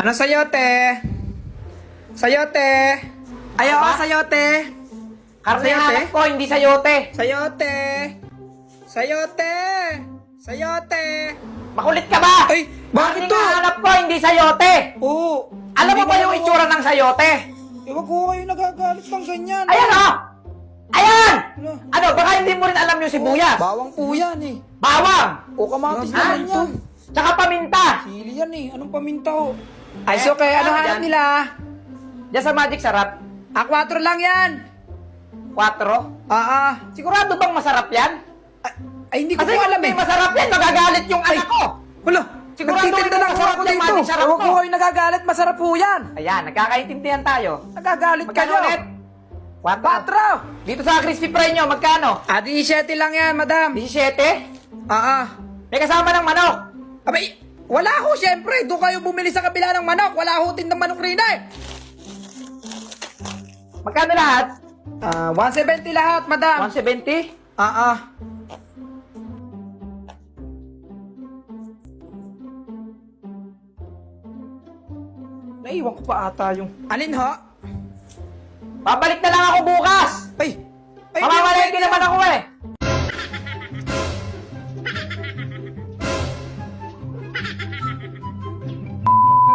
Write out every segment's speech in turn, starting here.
Ano sayote? Sayote? Ayaw Ano ba? sayote? Karne Sayote? hanap ko, hindi sayote. Sayote! Sayote! Sayote! Makulit ka ba? Ay, bakit Karne to? nga hanap ko, hindi sayote. Oo. Alam mo Hindi ba nga yung ako- itsura ng sayote? Ewan ko kayo nagagalit ng ganyan. Ayan o! Ayan! Ano? Ano, baka hindi mo rin alam yung sibuyas. Bawang po yan eh. Bawang! O kamatis Ha? naman yan. Tsaka paminta. Sili yan eh. Anong paminta ho? Ay, so kaya ano ano hanap yan? nila? Diyan sa Magic Sarap. 4 lang yan. 4. Sigurado Bang masarap yan? Ay, hindi ko Kasi po kung alam hindi eh. masarap yan, magagalit yung anak ko. Wala. Sigurado Nagtitinda hindi lang po masarap ako yung dito. Magic Sarap Ewan ko. ko kayo nagagalit. Masarap po yan. Ayan, nagkakaintindihan tayo. Nagagalit Magkano kayo. ulit? 4. 4. Dito sa crispy fry nyo, magkano? 17 lang yan, madam. 17? May kasama ng manok. Abay, wala ho, syempre. Doon kayo bumili sa kabila ng manok. Wala ho tindang manok rin eh. Magkano lahat? 170 lahat, madam. 170? Naiwan ko pa ata yung... Alin ho? Babalik na lang ako bukas! Ay! Ay, Mamamalengke naman ako eh!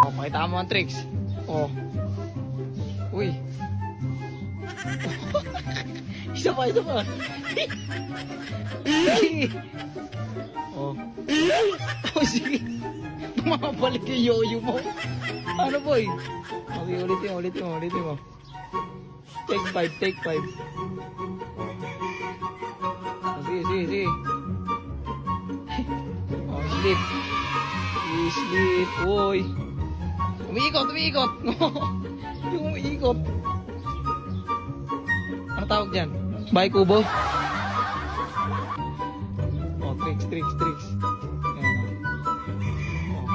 Oh, pakita mo ang tricks. Oh. Uy. Isa pa, isa pa. Oh. Oh, sige. Bumabalik yung yoyo mo. Ano, boy? Okay, ulitin mo. Take 5, take 5. Oh, sige. Oh, sleep. Sleep. Uy. Umiikot. Yung umiikot. Ano tawag dyan? Bahay kubo? Oh, tricks. Ayan. Oh.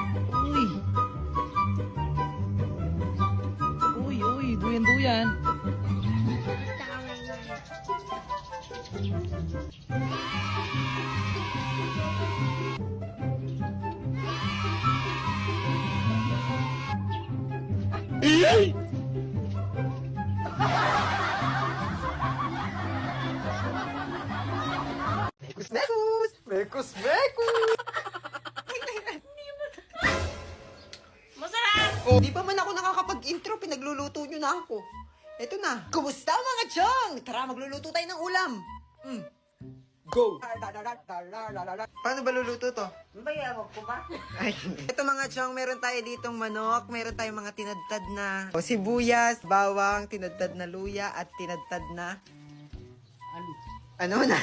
Uy, duyan. Mekus! Masarap! Oh, di pa man ako nakakapag-intro, pinagluluto nyo na ako. Eto na. Kumusta mga chong? Tara, magluluto tayo ng ulam. Go! Paano ba luluto to? Bayawag ko ba? Ay, ito mga chong, meron tayo ditong manok, meron tayong mga tinadtad na sibuyas, bawang, tinadtad na luya, at tinadtad na... Ano na?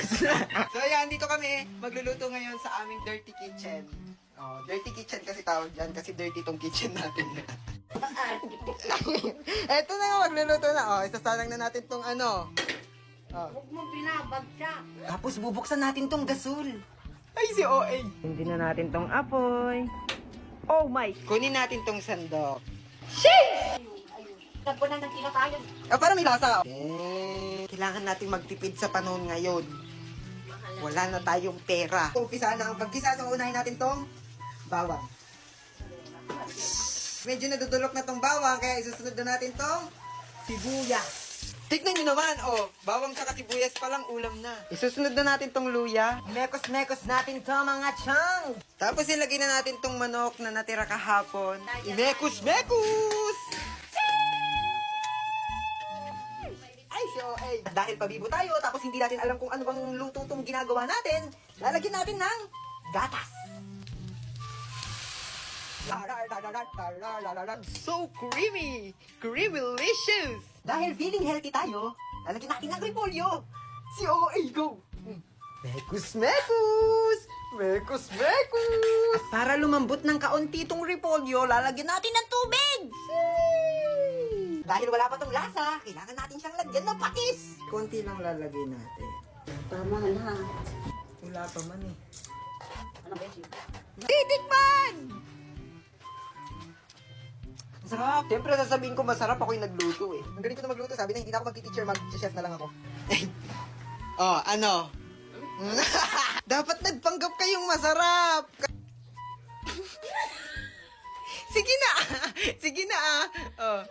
So ayan, dito kami magluluto ngayon sa aming dirty kitchen. Oh, dirty kitchen kasi tawag dyan, kasi dirty tong kitchen natin. Eto na nga, magluluto na. Oh, isasalang na natin tong ano. Oh. Huwag mo binabagsak. Tapos bubuksan natin tong gasol. Ay, si OA. Hindi na natin tong apoy. Oh my! Kunin natin tong sandok. Nagpo na ng kinakayan. Para may lasa. Kailangan nating magtipid sa panahon ngayon. Wala na tayong pera. Umpisa na ang pagkisa. So, unahin natin tong bawang. Medyo nadudulok na tong bawang, kaya isusunod na natin tong sibuyas. Tignan nyo naman, oh, bawang tsaka sibuyas palang ulam na. Isusunod na natin tong luya. Mekos-mekos natin to mga chang. Tapos ilagay na natin tong manok na natira kahapon. Imekos-mekos! Ay, so, dahil pabibo tayo, tapos hindi natin alam kung ano bang luto tong ginagawa natin, lalagyan natin ng gatas. So creamy! Creamy-licious! Dahil feeling healthy tayo, lalagyan natin ng repolyo. Si OA, go! Mekus! At para lumambot ng kaunti itong repolyo, lalagyan natin ng tubig! Dahil wala pa tong lasa, kailangan natin siyang lagyan ng patis. Konti lang lalagay natin. Tama na. Wala pa man eh. Ano ba yun? Titikman! Sarap! Siyempre sasabihin ko masarap ako yung nagluto eh. Ang galing ko na magluto, sabi na hindi na ako mag-teacher, mag-chef na lang ako. Oh, ano? Dapat nagpanggap kayong masarap! Sige na! Oh.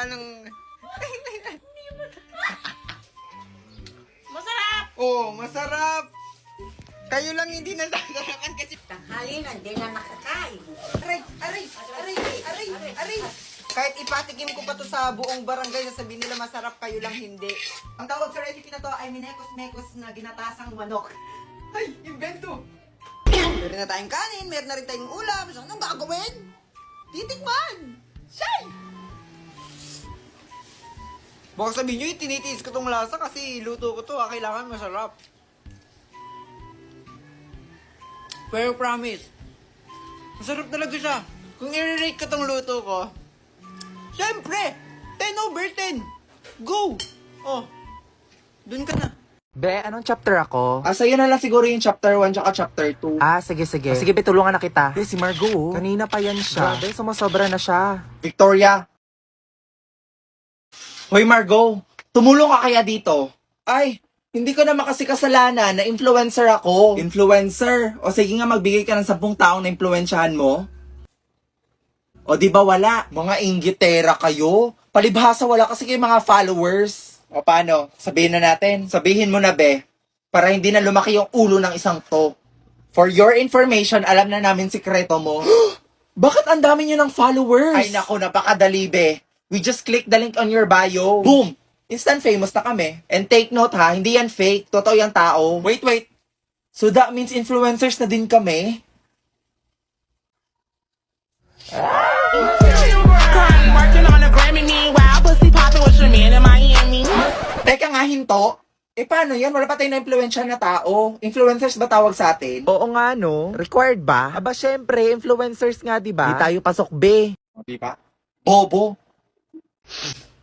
Anong... Masarap! Oh, masarap! Kayo lang hindi nasasarapan kasi... Tanghali na, hindi na nakakain. Aray! Aray! Aray! Aray! Aray! Kahit ipatikim ko pa to sa buong barangay, sasabihin nila masarap, kayo lang hindi. Ang tawag sa recipe na to ay minekos-mekos na ginatasang manok. Ay, invento! Meron na tayong kanin, meron na rin tayong ulam. So, anong gagawin? Titikman! Shay! Baka sabihin nyo, tinitiis ko tong lasa kasi luto ko to, kailangan masarap. Pero promise, masarap talaga siya. Kung i-rate ko tong luto ko, syempre, 10 over 10. Go! Oh, dun ka na. Be, anong chapter ako? Sa'yo na lang siguro yung chapter 1 tsaka chapter 2. Sige. Sige, be, tulungan na kita. Be, si Margo, kanina pa yan siya. Grabe, sumasobra na siya. Victoria. Hoy Margo, tumulong ka kaya dito? Ay, hindi ko na makasi kasalanan na influencer ako. Influencer? O sige nga magbigay ka ng 10 taong na impluensyahan mo. O di ba wala? Mga inggitera kayo. Palibhasa wala kasi kayo mga followers. O paano? Sabihin na natin. Sabihin mo na be. Para hindi na lumaki yung ulo ng isang to. For your information, alam na namin sikreto mo. Bakit ang dami nyo ng followers? Ay nako, napakadali be. We just click the link on your bio. Boom! Instant famous na kami. And take note ha, hindi yan fake. Totoo yung tao. Wait. So that means influencers na din kami? Working on a Grammy, meanwhile, pussy popping with your man in Miami. Teka nga, hinto. Paano yan? Wala pa tayong na-influensya na tao. Influencers ba tawag sa atin? Oo nga, no? Required ba? Aba, syempre, influencers nga, di ba? Di tayo pasok, be. Di ba? Bobo.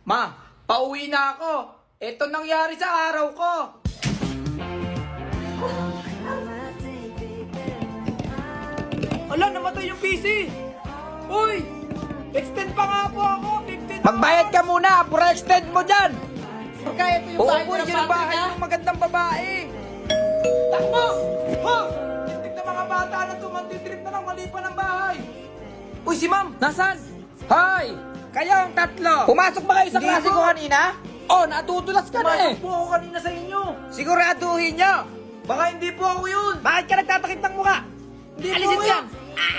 Ma, pauwi na ako. Ito nangyari sa araw ko. Ala, namatay yung PC. Uy, extend pa nga po ako. 15 Magbayad ka muna, pura extend mo dyan. Kaya ito yung bahay ng yung bahay ng magandang babae. Takbo! Ha! Tignan mga bata na to, mantitrip na lang, mali pa ng bahay. Uy, si ma'am, nasan? Hi! Kayo ang tatlo. Pumasok ba kayo sa klase ko kanina? Oh, natutulas ka na eh. Pumasok po ako kanina sa inyo. Siguraduhin nyo. Baka hindi po ako yun. Bakit ka nagtatakip ng mukha? Hindi po Alisin ako mo yan.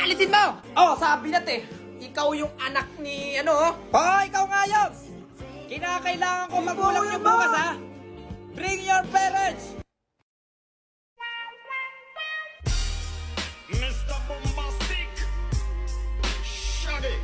Alisin mo. Oh, sabi na te. Ikaw yung anak ni ano? Oh, ikaw nga yun. Kinakailangan ko magulang yung bukas ha. Bring your parents. Mr. Bombastic. Shaggy.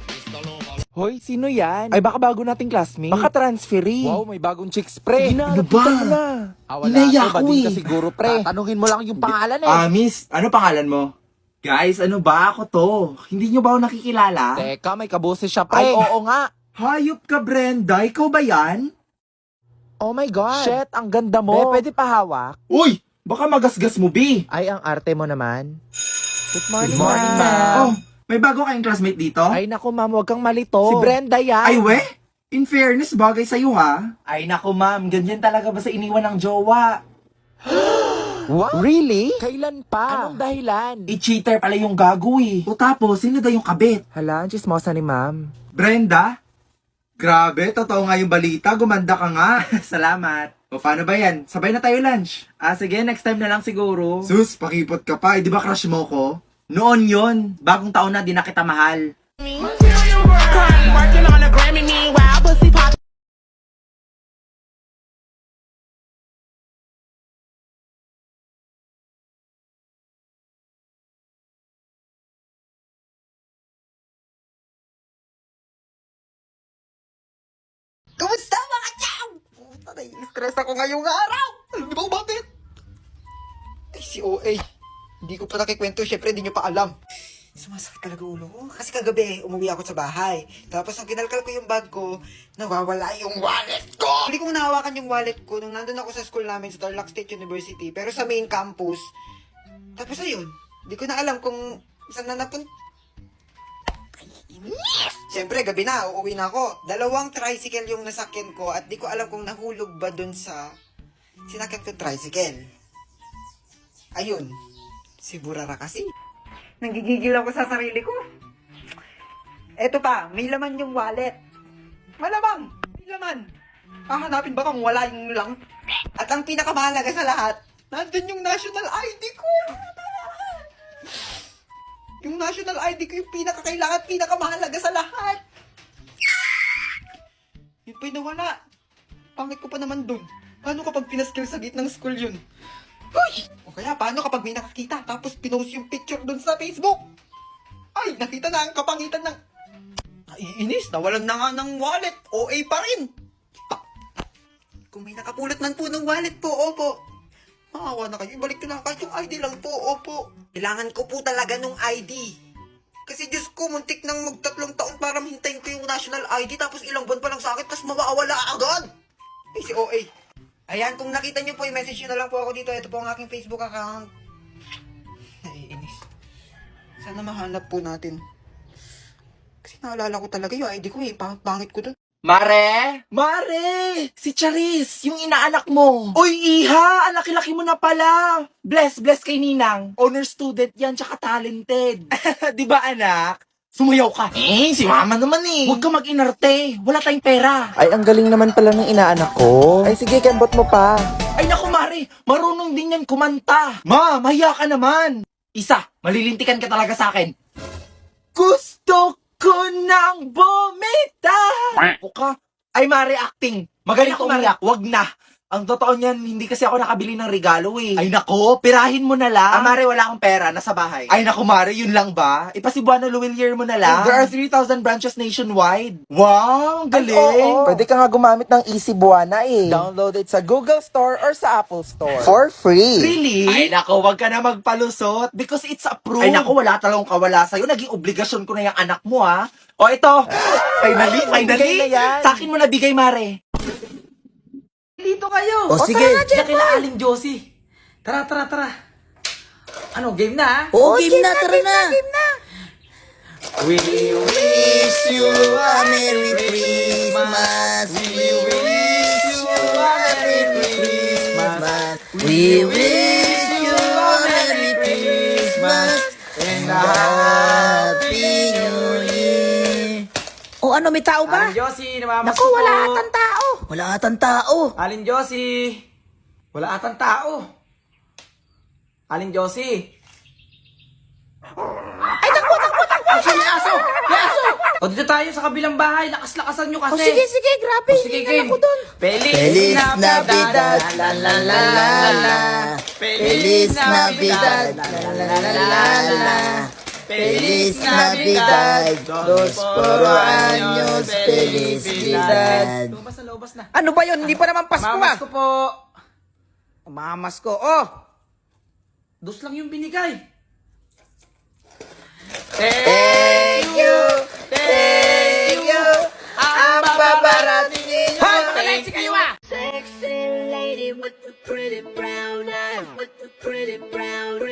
Mr. Loma. Hoy, sino yan? Ay, baka bago nating classmate. Baka transferee. Wow, may bagong chicks, pre. Sige na, lapitan mo na. Wala Inaya to, ko bading eh. ka siguro, pre. Tatanungin mo lang yung pangalan eh. Miss, ano pangalan mo? Guys, ano ba ako to? Hindi nyo ba ako nakikilala? Teka, may kaboses siya, pre. Ay, oo nga. Hayop ka, Brenda. Ikaw ba yan? Oh my God. Shit, ang ganda mo. Pwede pa hawak? Uy! Baka magasgas mo, B. Ay, ang arte mo naman. Good morning, Good morning, ma'am. Oh, may bago kayong classmate dito? Ay, naku, ma'am, huwag kang malito. Si Brenda yan. Ay, we? In fairness, bagay sa'yo, ha? Ay, naku, ma'am. Ganyan talaga ba sa iniwan ng jowa? What? Really? Kailan pa? Anong dahilan? I-cheater pala yung gago, eh. O tapos, sino daw yung kabit? Hala, ang chismosa ni ma'am. Brenda? Grabe, totoo nga yung balita. Gumanda ka nga. Salamat. O, paano ba yan? Sabay na tayo lunch. Sige, next time na lang siguro. Sus, pakipot ka pa. Di ba crush mo ko? Noon yon. Bagong taon na, di na kita mahal. Working on a Grammy, meanwhile, pussy popping. Kumusta mga chow? Puta, nai-stress ako ngayong araw. Alam niyo ba bakit? Ay, si OA. Hindi ko pa nakikwento, syempre hindi niyo pa alam. Sumasakit talaga ulo ko. Kasi kagabi, umuwi ako sa bahay. Tapos nung kinalkal ko yung bag ko, nawawala yung wallet ko! Hindi ko nahawakan yung wallet ko nung nandun ako sa school namin sa Tarlac State University. Pero sa main campus. Tapos ayun, hindi ko na alam kung saan na napunta. Siyempre, gabi na, uuwi na ako. 2 tricycle yung nasakyan ko at di ko alam kung nahulog ba dun sa sinakyan ko tricycle. Ayun, si Burara kasi. Nanggigigil ako sa sarili ko. Eto pa, may laman yung wallet. Malamang, may laman. Hahanapin ba kung wala yung lang? At ang pinakamahalaga sa lahat, nandun yung national ID ko. Yung national ID ko yung pinakakailangan, pinakamahalaga sa lahat. Yun pa'y nawala. Pangit ko pa naman dun. Paano kapag pinaskill sa gitnang school yun? Uy! O kaya paano kapag may nakakita tapos pinost yung picture dun sa Facebook? Ay, nakita na ang kapangitan ng... Naiinis, nawalan na nga ng wallet. OA pa rin. Kung may nakapulot man po ng wallet po, opo. Maawa na kayo, ibalik ko na kahit yung ID lang po, opo. Kailangan ko po talaga nung ID. Kasi Diyos ko, muntik nang mag-3 taon para mahintayin ko yung national ID tapos ilang buwan pa lang sa akin tapos mawawala agad. Eh, si OA. Ayan, kung nakita niyo po, i-message nyo na lang po ako dito. Ito po ang aking Facebook account. Naiinis. Sana mahanap po natin. Kasi naalala ko talaga yung ID ko eh. Pangit ko dun. Mare! Mare! Si Charis, yung inaanak mo. Uy, Iha! Ang laki-laki mo na pala. Bless kay Ninang. Honor student yan, tsaka talented. Di ba, anak? Sumayaw ka. Si mama naman eh. Huwag ka mag-inarte. Wala tayong pera. Ay, ang galing naman pala ng inaanak ko. Ay, sige, kembot mo pa. Ay, naku, Mare. Marunong din yan kumanta. Ma, mahiya ka naman. Isa, malilintikan ka talaga sa akin. Gusto ko nang bumitaw. O ka? Ay, Mare, acting. Magaling ka umiyak. Wag na. Ang totoo niyan, hindi kasi ako nakabili ng regalo eh. Ay, nako, pirahin mo na lang. Mare, wala akong pera. Nasa bahay. Ay, nako, Mare, yun lang ba? Ipasibuano Luwilier mo na lang. There are 3,000 branches nationwide. Wow, ang galing. Pwede ka nga gumamit ng Easy Buwana eh. Download it sa Google Store or sa Apple Store. For free. Really? Ay, nako, wag ka na magpalusot because it's approved. Ay, nako, wala talagang kawala sa'yo. Naging obligasyon ko na yung anak mo, ha? O, ito. Finally. Bigay na yan. Sa akin mo na bigay, Mare. Dito kayo. O, sige. Diyan kila Aling Josie. Tara. Ano, game na ha? Oo, game na, tara na. We wish you a Merry Christmas. We wish you a Merry Christmas. We wish you a Merry Christmas and a Happy New Year. O ano, may tao ba? Aling Josie, namamas Naku, ko wala po. atang tao. Wala atang tao. Aling Josie. Wala atang tao. Aling Josie. Ay, takbo! May aso! O, dito tayo sa kabilang bahay. Lakas-lakasan nyo kasi. O sige, grabe. O, sige, game. Feliz Feliz Navidad. Navidad, la la la la la. Feliz Navidad, la la la la la. Feliz Navidad, dos por años, felicidad. Lumabas na. Ano ba yun? Hindi pa naman Pasko Mamas ko po. Mamas ko. Oh! Dos lang yung binigay. Thank you, thank you. Ang babarating Hoy, pakalensi kayo ah! Sexy lady with the pretty brown eyes, with the pretty brown eyes.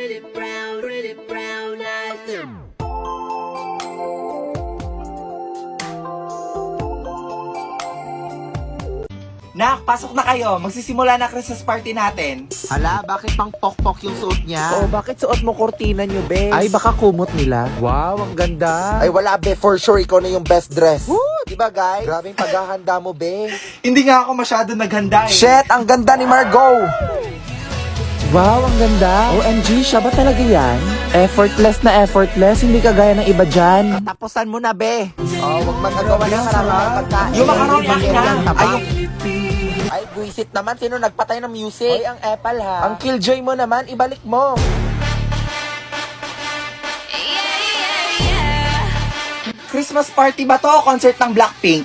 Nak, pasok na kayo. Magsisimula na Christmas party natin. Hala, bakit pang pokpok yung suot niya? Oo, bakit suot mo kortina niyo, be? Ay, baka kumot nila. Wow, ang ganda. Ay, wala, be. For sure, ikaw na yung best dress. Woo, di ba, guys? Grabing paghahanda mo, be. Hindi nga ako masyado naghanda eh. Shit, ang ganda ni Margot! Wow, ang ganda. OMG, siya ba talaga yan? Effortless na effortless, hindi kagaya ng iba dyan. Tapusan mo na, be. Oh, wag magagawa ng karamang pagkain. Yung macaroni akin na. Ay, buisit naman. Sino nagpatay ng music? Hoy, ang epal ha. Ang killjoy mo naman, ibalik mo. Christmas party ba to o concert ng Blackpink?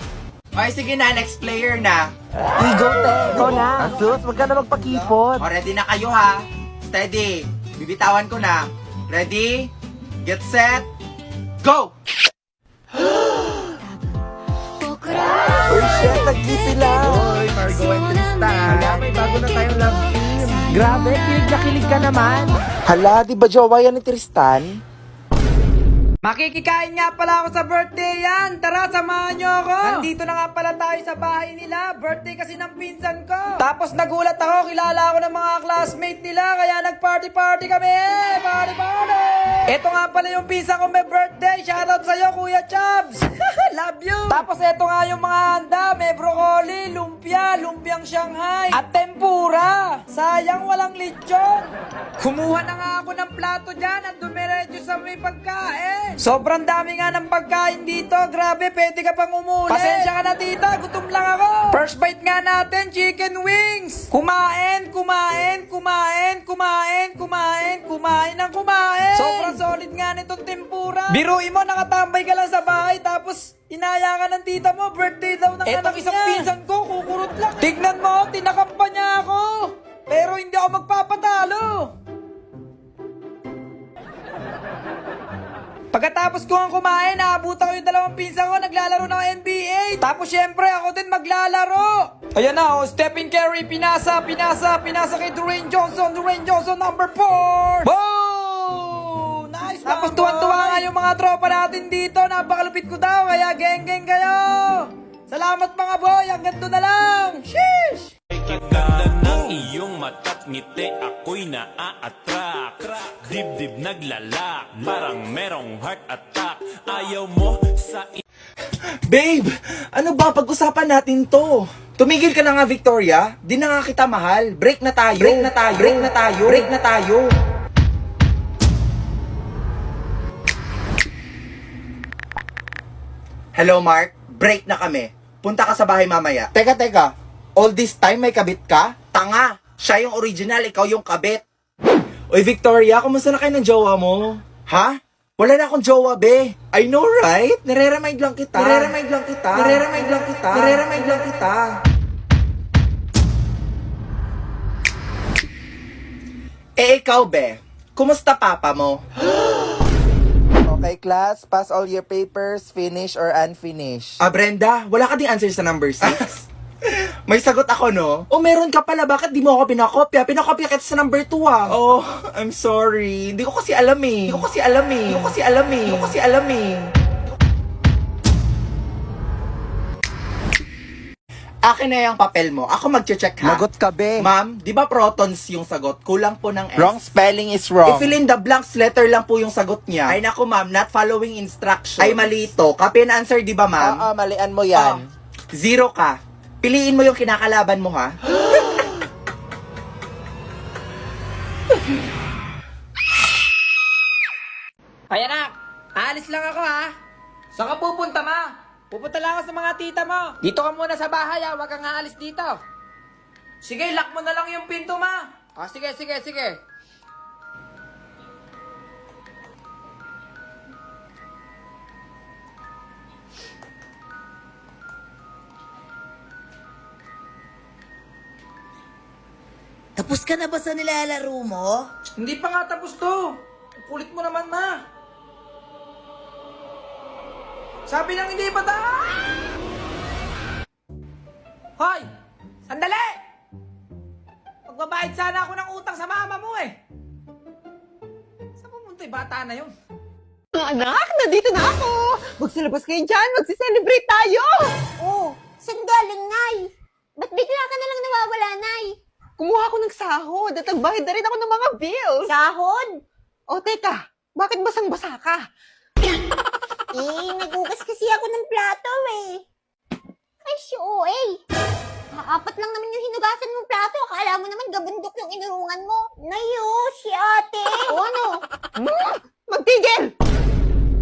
Okay, sige na. Next player na. Ego, te. Ikaw na. Asus, wag ka na magpakipot. O, ready na kayo ha. Steady. Bibitawan ko na. Ready? Get set. Go! Uy, shit, nag-kiss sila. Uy, Margot and Tristan. Hala, may bago na tayong love team. Grabe, kilig na kilig ka naman. Hala, di ba jowa yan ni Tristan? Makikikain nga pala ako sa birthday yan. Tara, samahan nyo ako. Nandito na nga pala tayo sa bahay nila. Birthday kasi ng pinsan ko. Tapos nagulat ako, kilala ako ng mga classmate nila. Kaya nag-party-party kami. Party-party! Ito nga pala yung pinsan ko may birthday. Shoutout sa'yo, Kuya Chubbs. Love you. Tapos ito nga yung mga handa. May broccoli, lumpia, lumpiang Shanghai, at tempura. Sayang walang lechon. Kumuha na nga ako ng plato dyan at dumiretso sa may pagkain. Sobrang dami nga ng pagkain dito. Grabe, pwede ka pang umuli. Pasensya ka na tita, gutom lang ako. First bite nga natin, chicken wings. Kumain, kumain, kumain, kumain, kumain, kumain ng kumain. Sobrang solid nga nitong tempura. Biruin mo, nakatambay ka lang sa bahay tapos inaya ka ng tita mo, birthday daw ng anak isang niya. Pinsan ko, kukurot lang. Tignan mo, tinakampa niya ako. Pero hindi ako magpapatalo. Pagkatapos ko ang kumain, naabutan ko yung dalawang pinsan ko, naglalaro ng NBA. Tapos syempre, ako din maglalaro. Ayan na, Stephen Curry, pinasa kay Dwayne Johnson number 4. Boom! Nice, tapos tuwan-tuwa nga yung mga tropa natin dito, napakalupit ko daw, kaya geng-geng kayo. Salamat mga boy, hanggang doon na lang. Sheesh! Ganda ng iyong mata't ngiti, ako'y naa-attract. Dibdib naglalak, parang merong heart attack. Ayaw mo sa Babe, ano ba? Pag-usapan natin to. Tumigil ka na nga, Victoria. Di na nga kita mahal. Break na tayo. Break na tayo. Break na tayo. Break na tayo. Hello, Mark. Break na kami. Punta ka sa bahay mamaya. Teka. All this time may kabit ka? Tanga! Siya yung original, ikaw yung kabit. Oy, Victoria, kumusta na kayo ng jowa mo? Ha? Wala na akong jowa, be. I know, right? Nare-remind lang kita. Eh, ikaw, be. Kumusta papa mo? Okay, class, pass all your papers, finish or unfinished. Ah, Brenda, wala ka ding answer sa number 6? May sagot ako, no? Oh, meron ka pala. Bakit di mo ako pinakopya? Pinakopya kita sa number 2, ah. Oh, I'm sorry. Hindi ko kasi alam eh. Akin na yung papel mo. Ako mag-check, ha? Lagot ka, be. Ma'am, di ba protons yung sagot? Kulang po ng S. Wrong spelling is wrong. I-fill in the blanks, letter lang po yung sagot niya. Ay naku, ma'am, not following instructions. Ay, mali ito. Copy and answer, di ba, ma'am? Oo, malian mo yan. 0 ka. Piliin mo yung kinakalaban mo, ha? Ay anak, aalis lang ako ha. Saan ka pupunta ma? Pupunta lang ako sa mga tita mo. Dito ka muna sa bahay ha, huwag kang aalis dito. Sige, lock mo na lang yung pinto ma. Ah, sige. Tapos ka na ba sa nilalaro mo? Hindi pa nga tapos to. Kulit mo naman ma. Sabi nang hindi pa ta. Hoy! Sandali! Magbabayad sana ako ng utang sa mama mo eh. Saan pumunta yung bata na yun? Anak, nandito na ako. Magsilabas kayo dyan, magsiselebrate tayo. Oh, saan galing, Nay? Ba't bigla ka na lang nawawala, Nay? Kumuha ako ng sahod at nagbayad na rin ako ng mga bills. Sahod? O teka, bakit basang-basa ka? Nagugas kasi ako ng plato eh. Ay, siya Apat lang naman yung hinugasan mong plato. Akala mo naman gabundok yung inurungan mo. Nayo, si ate. O ano? Magtigil!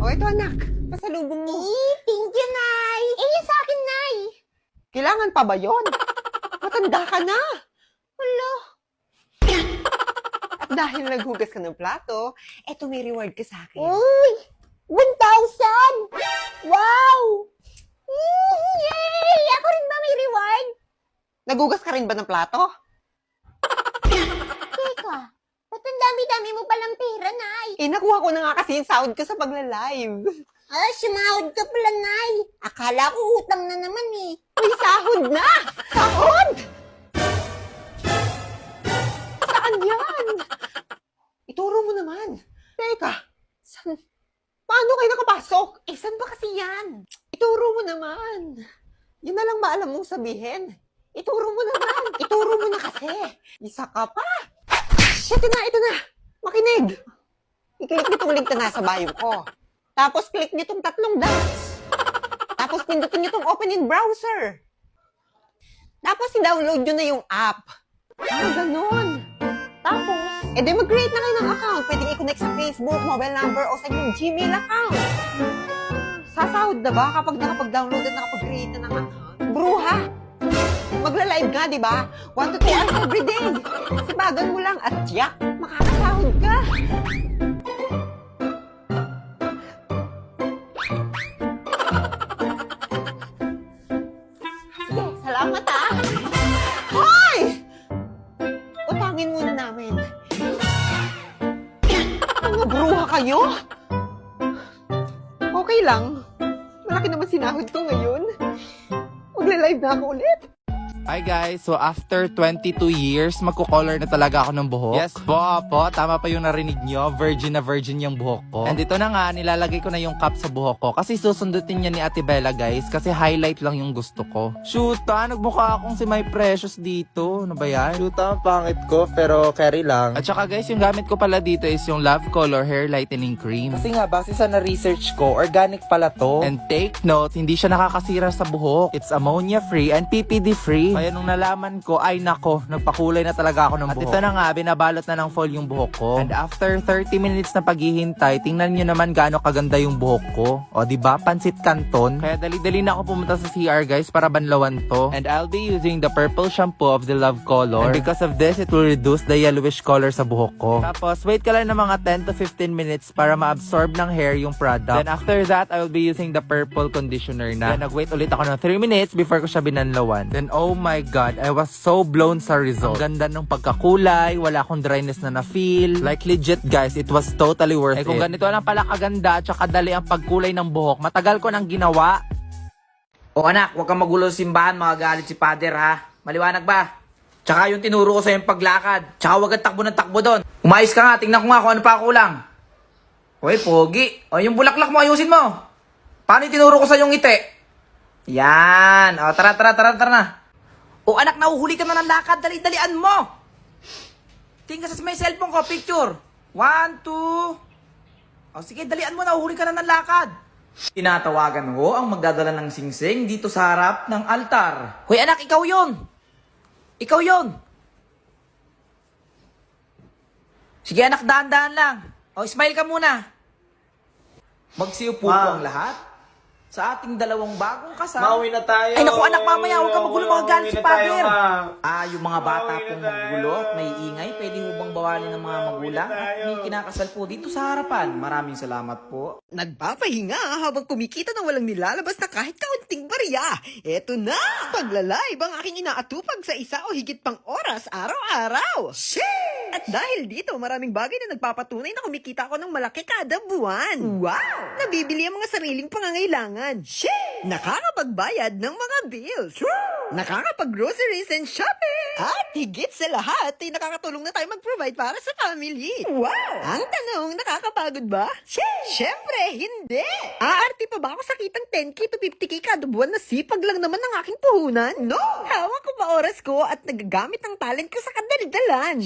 O ito anak, pasalubong mo. Thank you, Nay. Yung sa akin, Nay. Kailangan pa ba yon? Matanda ka na. Wala. At dahil naghugas ka ng plato, eto may reward ka sa akin. Uy! 1,000! Wow! Yay! Ako rin ba may reward? Nagugas ka rin ba ng plato? Teka, ba't ang dami-dami mo palang pera, Nay? Nakuha ko na nga kasi yung sahod ko sa pagla-live. Sumahod ka pala, Nay. Akala ko utang na naman eh. Uy, sahod na! Sahod! Saan yan? Ituro mo naman. Teka, saan Paano kayo nakapasok? Eh, saan ba kasi yan? Ituro mo naman. Yun na lang ba alam mong sabihin? Ituro mo naman. Ituro mo na kasi. Isa ka pa. Shit, ito na. Makinig. I-click nitong link na nasa bio ko. Tapos click nitong 3 dots. Tapos pindutin nitong open in browser. Tapos i-download nyo na yung app. Ganun. Tapos, mag-create na kayo ng account. Pwedeng i-connect sa Facebook, mobile number, o sa inyong Gmail account. Sasahod na ba kapag nakapag-download at nakapag-create na ng account? Bruha! Magla-live nga, di ba? 1 to 2 hours every day. Sipagan mo lang at tiyak, makakasahod ka. Sige, salamat ah. Hoy! Utangin muna namin. Mga bruha kayo? Okay lang. Malaki naman sinahod ko ngayon. Magla-live na ako ulit. Hi guys, so after 22 years, magko-color na talaga ako ng buhok. Yes po, tama pa yung narinig nyo, virgin na virgin yung buhok ko. And ito na nga, nilalagay ko na yung cap sa buhok ko. Kasi susundutin niya ni Ate Bella guys, kasi highlight lang yung gusto ko. Shoot nagmukha akong si My Precious dito. Ano ba yan? Shoot pangit ko, pero carry lang. At saka guys, yung gamit ko pala dito is yung Love Color Hair Lightening Cream. Kasi nga, base sa na-research ko, organic pala to. And take note, hindi siya nakakasira sa buhok. It's ammonia-free and PPD-free. Kaya nung nalaman ko, ay nako, nagpakulay na talaga ako ng buhok. At ito na nga, binabalot na ng foil yung buhok ko. And after 30 minutes na paghihintay, tingnan nyo naman gaano kaganda yung buhok ko. O diba, pansit canton. Kaya dali-dali na ako pumunta sa CR guys para banlawan to. And I'll be using the purple shampoo of the Love Color. And because of this, it will reduce the yellowish color sa buhok ko. Tapos, wait ka lang ng mga 10 to 15 minutes para ma-absorb ng hair yung product. Then after that, I will be using the purple conditioner na. Then nag-wait ulit ako ng 3 minutes before ko siya binanlawan. Then oh my God, I was so blown sa result. Ang ganda ng pagkakulay, wala akong dryness na na-feel. Like legit guys, it was totally worth it. Kung ganito lang pala kaganda at saka dali ang pagkulay ng buhok, matagal ko nang ginawa. O anak, huwag kang magulo sa simbahan, magagalit si Father ha. Maliwanag ba? Tsaka yung tinuro ko sa yung paglakad. Tsaka huwag kang takbo ng takbo doon. Umayos ka nga, tingnan ko nga kung ano pa kulang. Uy, pogi. O yung bulaklak mo, ayusin mo. Paano yung tinuro ko sa yung ngiti? Yan. O tara na. O anak, nahuhuli ka na ng lakad. Dali-dalian mo. Tingnan sa may cellphone ko, picture. 1, 2. O sige, dalian mo, nahuhuli ka na ng lakad. Tinatawagan ko ang magdadala ng singsing dito sa harap ng altar. Hoy anak, ikaw yun. Ikaw yun. Sige anak, dahan-dahan lang. O, smile ka muna. Magsiupo po ang lahat sa ating dalawang bagong kasal. Mauwi na tayo. Ay naku anak, mamaya huwag ka magulo, mga galit si Father. Ma. Yung mga bata pong magulo at may ingay, pwede hubang bawalin ng mga magulang at may kinakasal po dito sa harapan. Maraming salamat po. Nagpapahinga habang kumikita na walang nilalabas na kahit kaunting barya. Eto na! Pagla-live ang aking inaatupag sa isa o higit pang oras araw-araw. Shit! At dahil dito, maraming bagay na nagpapatunay na kumikita ako ng malaki kada buwan. Wow! Nabibili ang mga sariling pangangailangan. Shit! Nakakapagbayad ng mga bills. Nakakapag-groceries and shopping. At higit sa lahat, ay nakakatulong na tayo mag-provide para sa family. Wow! Ang tanong, nakakapagod ba? Siyempre, hindi. Aarte pa ba ako sa kitang 10k to 50k kada buwan na sipag lang naman ng aking puhunan? No! Hawak ko pa oras ko at nagagamit ng talent ko sa kadalidalan.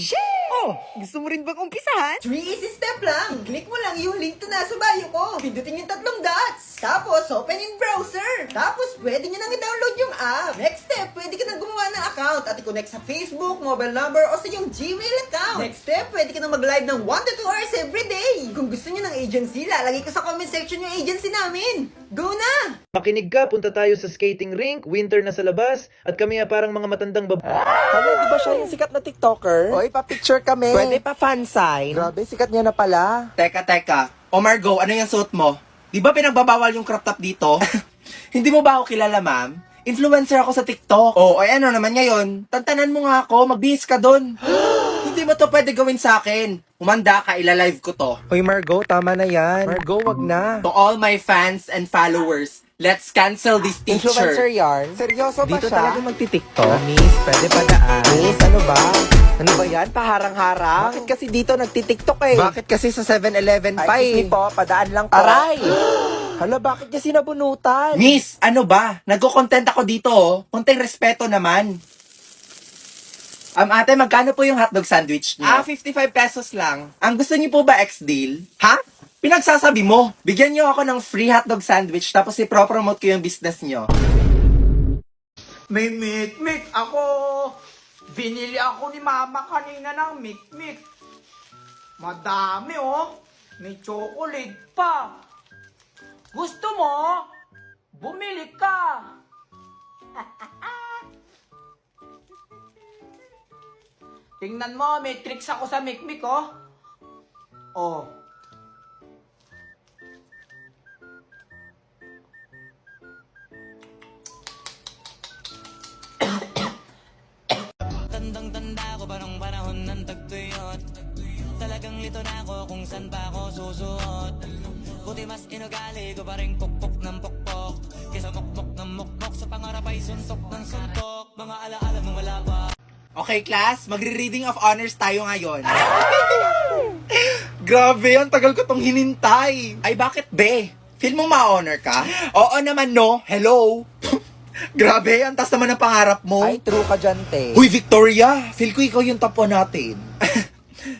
Oh, gusto mo rin bang umpisahan? 3 easy step lang. Click mo lang yung link to nasa bio ko. Pindutin yung 3 dots. Tapos, open in browser. Tapos, pwede nyo nang i-download yung app. Next step, pwede ka nang gumawa ng account at i-connect sa Facebook, mobile number, o sa yung Gmail account. Next step, pwede ka nang mag-live ng 1 to 2 hours every day. Kung gusto nyo ng agency, lalagay ko sa comment section yung agency namin. Go na! Makinig ka, punta tayo sa skating rink, winter na sa labas, at kami parang mga matandang Hala, di ba siya yung sikat na TikToker? Oy, pa-picture kami. Pwede pa fan sign. Grabe, sikat niya na pala. Teka. O Margo, ano yung suot mo? Di ba pinagbabawal yung crop top dito? Hindi mo ba ako kilala, ma'am? Influencer ako sa TikTok. Oh, ay ano naman ngayon? Tantanan mo nga ako, magbihis ka dun. Hindi mo to pwede gawin sa akin. Humanda ka, ilalive ko to. Hoy Margo, tama na yan. Margo, wag na. To all my fans and followers, let's cancel this Influencer teacher. yarn? Seryoso ba Dito siya? talaga magtitiktok? Miss, pwede pa daan. Miss, ano ba? Ano ba yan? Paharang-harang? Bakit kasi dito nagtitiktok eh? Bakit kasi sa 7-Eleven pa eh? Ay, po, padaan lang po. Aray! Hala, bakit niya sinabunutan? Miss, ano ba? Nagko-content ako dito, oh. Konting respeto naman. Ate, magkano po yung hotdog sandwich niyo? 55 pesos lang. Ang gusto niyo po ba ex-deal? Ha? Pinagsasabi mo. Bigyan niyo ako ng free hotdog sandwich tapos i-promote ko yung business niyo. May mikmik ako. Binili ako ni mama kanina ng mikmik. Madami oh. May chocolate pa. Gusto mo? Bumili ka. Tingnan mo, may tricks ako sa mikmik oh. Oh. Tandang-tanda ko parang panahon ng tagtuyot. Talagang lito na ako kung saan pa ako susuot. Buti mas inugali ko pa rin pukpok ng pukpok. Kesa mukmok ng mukmok sa pangarap ay suntok ng suntok. Mga alaala mong wala pa. Okay, class, magre-reading of honors tayo ngayon. Grabe, ang tagal ko tong hinintay. Ay, bakit be? Feel mo ma-honor ka? Oo naman, no? Hello? Grabe, ang taas naman ng pangarap mo. Ay, true ka dyan, te. Huy, Victoria, feel ko ikaw yung top 1 natin.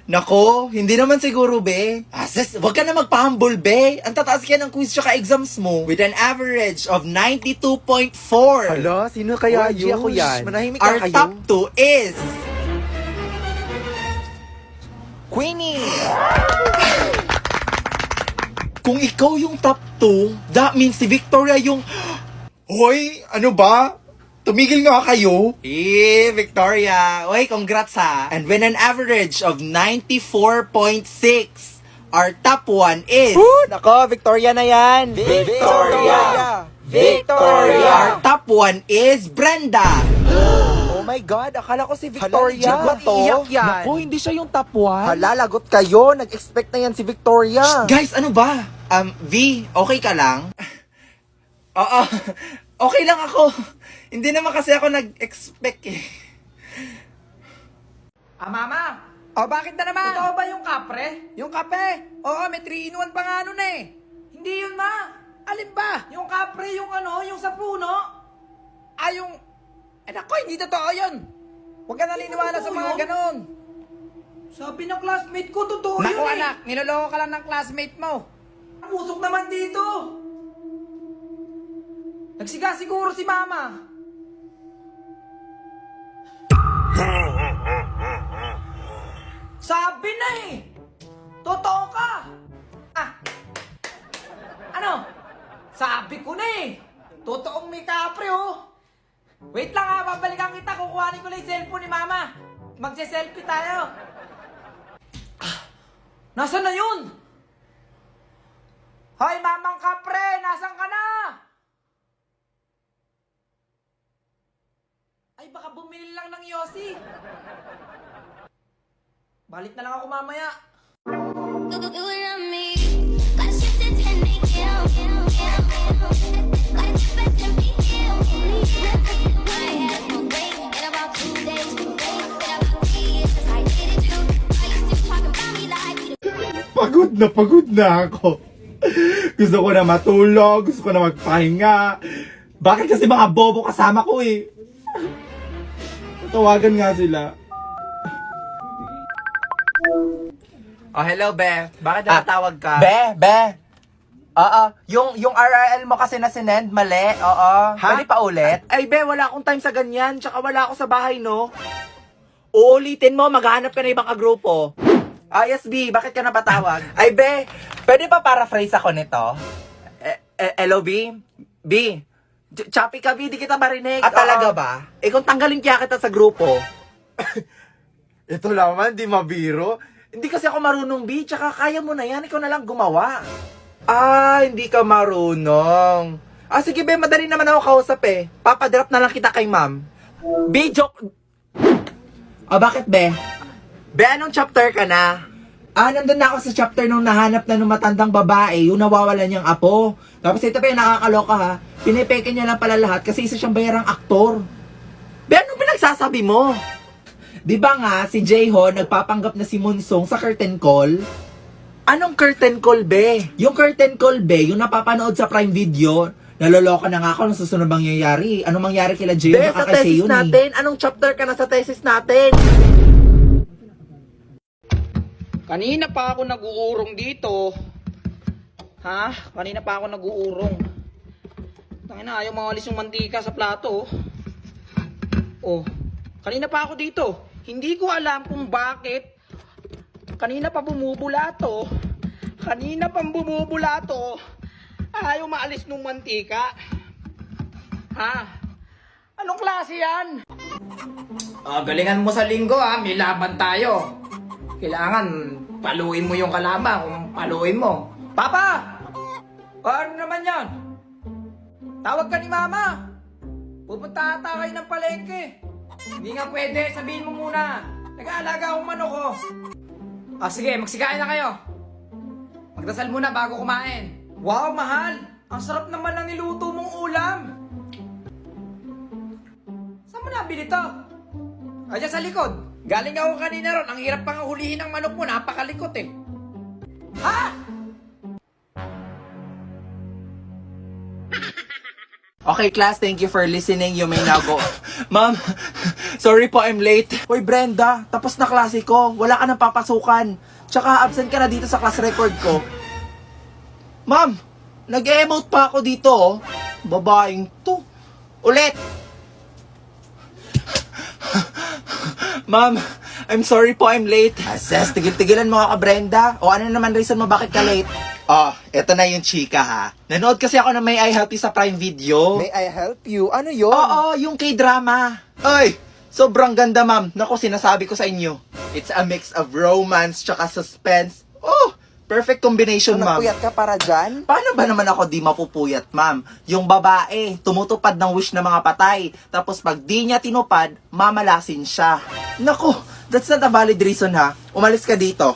Nako, hindi naman siguro, be. Sis, wag ka na magpa-humble, be. Ang tataas kaya ng quiz tsaka exams mo. With an average of 92.4. Hala, sino kaya Oy, yun? Ako Diyos. yan. Manahimik Our ka kayo. top 2 is... Queenie! Kung ikaw yung top 2, that means si Victoria yung... Hoy, ano ba? Tumigil nga kayo. Victoria. Hoy, congrats ha. And with an average of 94.6, our top 1 is... Nako, Victoria na yan. Victoria! Victoria! Our top 1 is Brenda. Oh my God, akala ko si Victoria. Hala, legit ba to? Iyak yan. Naku, hindi siya yung top 1. Hala, lagot kayo. Nag-expect na yan si Victoria. Guys, ano ba? V, okay ka lang? Oo, okay lang ako. Hindi naman kasi ako nag-expect eh. Mama! O, bakit na naman? Totoo ba yung kapre? Yung kape? Oo, may 3-in-1 pa nga nun eh. Hindi yun, ma. Alin ba? Yung kapre, yung ano, yung sa puno. Yung... nako, hindi totoo yun. Huwag ka naniniwala sa mga ganon. Sabi ng classmate ko, totoo yun eh. Anak, niloloko ka lang ng classmate mo. Ang usok naman dito. Nagsiga siguro si mama. Sabi na eh! Totoo ka! Ano? Sabi ko na eh! Totoong may kapre oh! Wait lang ha, babalikan kita, kukuhanin ko lang yung cellphone ni mama. Magse-selfie tayo. Nasaan na yun? Hoy, mamang kapre! Nasaan ka na? Ay, baka bumili lang ng Yossi. Balik na lang ako mamaya. Pagod na ako. Gusto ko na matulog, gusto ko na magpahinga. Bakit kasi mga bobo kasama ko eh? Tawagan nga sila. Oh, hello, Be. Bakit nakatawag ka? Be. Oo, yung RRL mo kasi na sinend, mali. Oo. Pwede pa ulit? Ay, Be, wala akong time sa ganyan. Tsaka wala ako sa bahay, no? Uulitin mo, maghanap ka na ibang kagrupo. Yes, B. Bakit ka napatawag? Ay, Be, pwede pa paraphrase ako nito? Hello, B? B, choppy ka, B. Di kita marinig. Talaga ba? Kung tanggalin kaya kita sa grupo. Ito naman, di mabiro. Hindi kasi ako marunong, B. Tsaka kaya mo na yan. Ikaw na lang gumawa. Hindi ka marunong. Sige, Be. Madali naman ako kausap eh. Papadrop na lang kita kay ma'am. B, joke. Bakit, Be? Be, anong chapter ka na? Nandun na ako sa chapter nung nahanap na nung matandang babae, yung nawawalan niyang apo. Tapos ito pa yung nakakaloka ha, pinipeke niya lang pala lahat kasi isa siyang bayarang aktor. Be, anong pinagsasabi mo? Di ba nga, si Jayho nagpapanggap na si Monsong sa curtain call? Anong curtain call, be? Yung curtain call, be, yung napapanood sa Prime Video, naloloka na nga ako ng susunod mangyayari. Anong mangyari kila Jayho? Be, sa thesis natin, anong chapter ka na sa thesis natin? Kanina pa ako nag-uurong dito. Ha? Kanina pa ako nag-uurong. Tangina, ayaw mangalis yung mantika sa plato. Oh. Kanina pa ako dito. Hindi ko alam kung bakit. Kanina pa bumubula to. Kanina pang bumubula to. Ayaw maalis nung mantika. Ha? Anong klase yan? Galingan mo sa linggo ha. May laban tayo. Kailangan paluin mo yung kalaban kung paluin mo. Papa! Ano naman yan? Tawag ka ni Mama. Pupunta ata kayo ng palengke. Hindi nga pwede. Sabihin mo muna. Nag-aalaga akong manok ko. Sige, magsikain na kayo. Magdasal muna bago kumain. Wow, mahal! Ang sarap naman ng niluto mong ulam. Saan mo nabili to? Diyan sa likod. Galing ako kanina ron. Ang hirap pang hulihin ng manok mo. Napakalikot eh. Ha? Okay, class, thank you for listening. You may now go. Ma'am, sorry po, I'm late. Hoy, Brenda, tapos na klase ko. Wala ka nang papasukan. Tsaka absent ka na dito sa class record ko. Ma'am, nag-emote pa ako dito, oh. Babaeng to. Ulit! Ma'am, I'm sorry po, I'm late. Ses, tigil-tigilan mo ka, Brenda. O ano naman reason mo bakit ka late? Eto na yung chika ha. Nanood kasi ako ng May I Help You sa Prime Video. May I help you? Ano yun? Oo, yung K-drama. Ay, sobrang ganda, ma'am. Naku, sinasabi ko sa inyo. It's a mix of romance tsaka suspense. Oh, perfect combination, ma'am. Napuyat ka para dyan? Paano ba naman ako di mapupuyat, ma'am? Yung babae, tumutupad ng wish ng mga patay. Tapos pag di niya tinupad, mamalasin siya. Naku, that's not a valid reason ha. Umalis ka dito.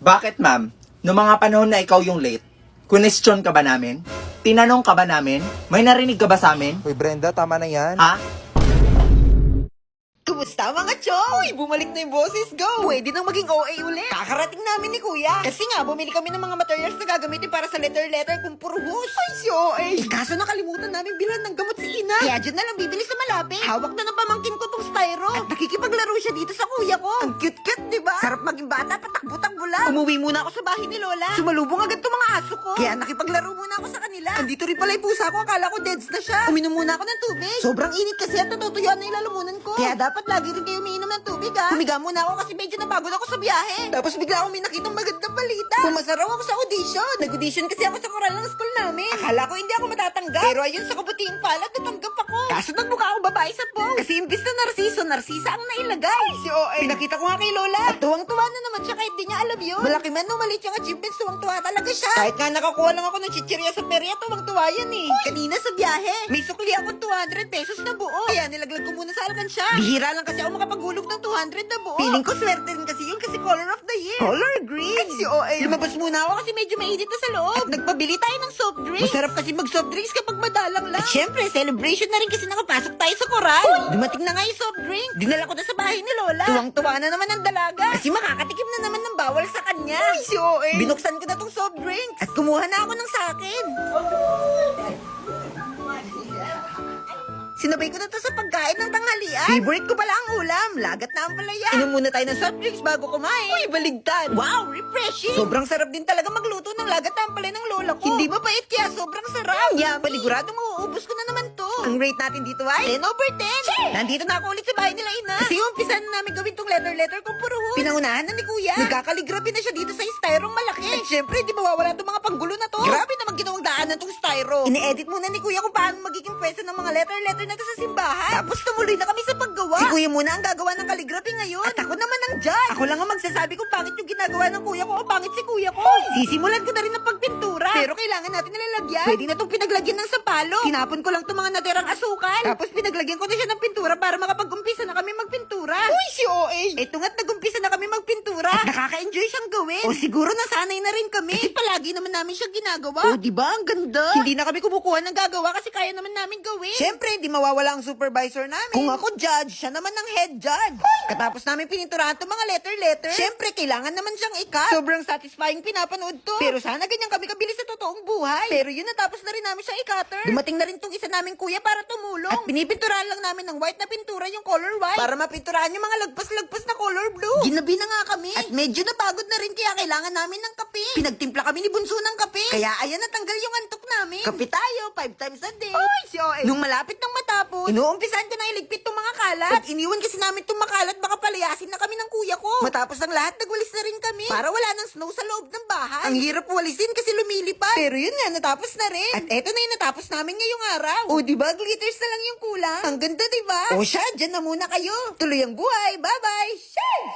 Bakit, ma'am? Noong mga panahon na ikaw yung late, question ka ba namin? Tinanong ka ba namin? May narinig ka ba sa amin? Uy, Brenda, tama na yan. Ha? Kumusta mga choy? Bumalik na yung boses, go! Pwede nang maging OA ulit. Kakarating namin ni Kuya. Kasi nga, bumili kami ng mga materials na gagamitin para sa letter kung puro hus. Ay, si OA! Kaso nakalimutan namin bilhan ng gamot si Ina. Kaya dyan na lang bibili sa malapit. Hawak na ng pamangkin ko tong styro. At nakikipaglaro siya dito sa kuya ko. Ang cute-cute, di ba? Sarap maging bata, patakbo-takbo lang. Umuwi muna ako sa bahay ni Lola. Sumalubong agad tong mga aso ko. Kaya nakipaglaro muna ako sa kanila. Andito rin pala yung pusa ko. Akala ko deads na siya. Uminom muna ako ng tubig. Sobrang init kasi at natutuyuan na yung lalamunan ko. Kaya dapat lagi rin kayo umiinom ng tubig, ha? Humiga muna ako kasi medyo napagod ako sa biyahe. Tapos bigla akong may nakitang magandang balita. Pumasa raw ako sa audition. Nag-audition kasi ako sa choral ng school namin. Akala ko hindi ako matatanggap. Pero ayun sa kabutiing palad, natanggap ako. Kaso nagmukha akong babae sa post. Kasi imbis na narsisa ang nailagay. Si OA. Pinakita ko nga kay Lola. At tuwang-tuwa na naman siya kahit di niya alam yun. Malaki man o maliit yung achievements, tuwang-tuwa talaga siya. Kahit nga nakakuha lang ako ng chichirya sa perya, tuwang-tuwa yan eh. Kanina sa biyahe, may sukli ako 200 pesos na buo. Kaya nilaglag ko muna sa alkansya. Bihira lang kasi ako makapaghulog ng 200 na buo. Feeling ko swerte rin kasi yun kasi color of the year. Color green. Ay, si OA. Lumabas muna ako kasi medyo mainit na sa loob. At nagpabili tayo ng soft drinks. Masarap kasi mag soft drinks kapag madalang lang. At syempre, celebration na rin kasi nakapasok tayo sa koral. Dumating na nga yung soft drink. Dinala ko na sa bahay ni Lola. Tuwang-tuwa na naman ang dalaga. Kasi makakatikim na naman ng bawal sa kanya. Ay, si OA. Binuksan ko na tong soft drinks. At kumuha na ako ng sakin. Sinabay ko na to sa pagkain ng tanghalian. Favorite ko pala ang ulam. Lagat na ang palaya. Inom muna tayo ng soft drinks bago kumain. Uy, baligtad. Wow, refreshing. Sobrang sarap din talaga magluto ng lagat na ang palaya ng lola ko. Hindi mapait kaya sobrang sarap. Yum. Paniguradong mauubos ko na naman to. Ang rate natin dito ay 10/10. Nandito na ako ulit sa bahay nila Ina. Kasi umpisa na namin gawin tong letter kung puro hus. Pinangunahan na ni Kuya. Nagkakaligrabe na siya dito sa styrong malaki. At syempre, di mawawala tong mga panggulo na to. Grabe naman ginawang daanan tong styro. Ine-edit muna ni Kuya kung paano magiging pwesto ng mga letter na to sa simbahan. Tapos tumuloy na kami sa paggawa. gagawa. Si kuya muna ang gagawa ng calligraphy ngayon. At ako naman ang judge. Ako lang ang magsasabi kung pangit yung ginagawa ng kuya ko o pangit si kuya ko. Sisimulan ko na rin ng pagpintura. Pero kailangan natin nilalagyan. Pwede na itong pinaglagyan ng sapalo. Tinapon ko lang itong mga natirang asukal. Tapos pinaglagyan ko na siya ng pintura para makapag-umpisa na kami magpintura. Uy, si OA! Ito nga't nag-umpisa na kami magpintura. At nakaka-enjoy siyang gawin. O siguro nasanay na rin kami. Kasi palagi naman namin siya ginagawa. O diba? Ang ganda. Hindi na kami kumukuha ng gagawa kasi kaya naman namin gawin. Siyempre, hindi mawawala ang supervisor namin. Kung ako judge, siya naman ang head judge. Katapos namin pininturahan itong mga letter. Siyempre, kailangan naman siyang ikat. Sobrang satisfying pinapanood to. Pero sana ganyan kami kabilis sa totoong buhay. Pero yun, natapos na rin namin siya i-cutter. Dumating na rin tong isa naming kuya para tumulong. At pinipinturahan lang namin ng white na pintura yung color white. Para mapinturahan yung mga lagpas-lagpas na color blue. Ginabi na nga kami. At medyo napagod na rin kaya kailangan namin ng kape. Pinagtimpla kami ni Bunso ng kape. Kaya ayan, natanggal yung antok namin. Kape tayo, 5 times a day. Oy, si OA. Nung malapit nang matapos, inuumpisahan ko na iligpit tong mga kalat. Pag iniwan kasi namin tong makalat, baka palayasin na kami ng kuya ko. Matapos ang lahat, nagwalis na rin kami. Para wala ng snow sa loob ng bahay. Ang hirap walisin kasi lumilipad. Pero yun nga, natapos na rin. At eto na yung natapos namin ngayong araw. O diba, glitters na lang yung kulang. Ang ganda diba? O siya, dyan na muna kayo. Tuloy ang buhay. Bye-bye. Sheesh!